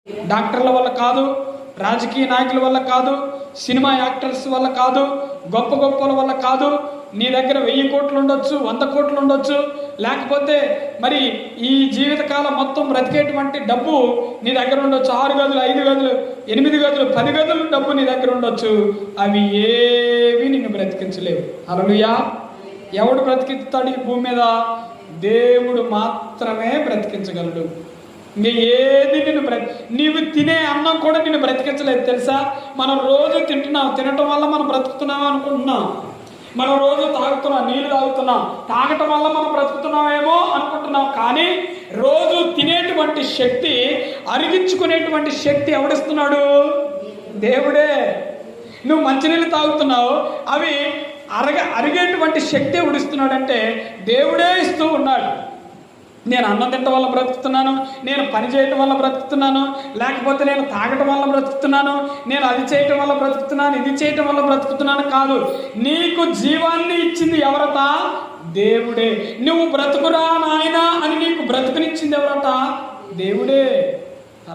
డాక్టర్ల వల్ల కాదు, రాజకీయ నాయకుల వల్ల కాదు, సినిమా యాక్టర్స్ వల్ల కాదు, గొప్ప గొప్పల వల్ల కాదు. నీ దగ్గర 1000 కోట్లు ఉండొచ్చు, 100 కోట్లు ఉండొచ్చు, లేకపోతే మరి ఈ జీవితకాలం మొత్తం బ్రతికేటువంటి డబ్బు నీ దగ్గర ఉండొచ్చు. 6 గదులు, 5 గదులు, 8 గదులు, 10 గదులు డబ్బు నీ దగ్గర ఉండొచ్చు. అవి ఏవి నిన్ను బ్రతికించలేవు. హల్లెలూయా. ఎవడు బ్రతికిస్తాడు ఈ భూమి మీద? దేవుడు మాత్రమే బ్రతికించగలడు. ఇంకా ఏది నిన్ను నీవు తినే అన్నం కూడా నిన్ను బ్రతికించలేదు తెలుసా. మనం రోజు తినటం వల్ల మనం బ్రతుకుతున్నాం అనుకుంటున్నాం. మనం రోజు తాగుతున్నాం, నీళ్ళు తాగుతున్నాం, తాగటం వల్ల మనం బ్రతుకుతున్నామేమో అనుకుంటున్నాం. కానీ రోజు తినేటువంటి శక్తి, అరిగించుకునేటువంటి శక్తి ఎవడిస్తున్నాడు? దేవుడే. నువ్వు మంచినీళ్ళు తాగుతున్నావు, అవి అరిగేటువంటి శక్తి ఎవడిస్తున్నాడంటే దేవుడే ఇస్తూ ఉన్నాడు. నేను అన్నం తినటం వల్ల బ్రతుకుతున్నాను, నేను పని చేయటం వల్ల బ్రతుకుతున్నాను, లేకపోతే నేను తాగటం వల్ల బ్రతుకుతున్నాను, నేను అది చేయటం వల్ల బ్రతుకుతున్నాను, ఇది చేయటం వల్ల బ్రతుకుతున్నాను కాదు. నీకు జీవాన్ని ఇచ్చింది ఎవరట? దేవుడే. నువ్వు బ్రతుకురా నాయనా అని నీకు బ్రతుకునిచ్చింది ఎవరట? దేవుడే.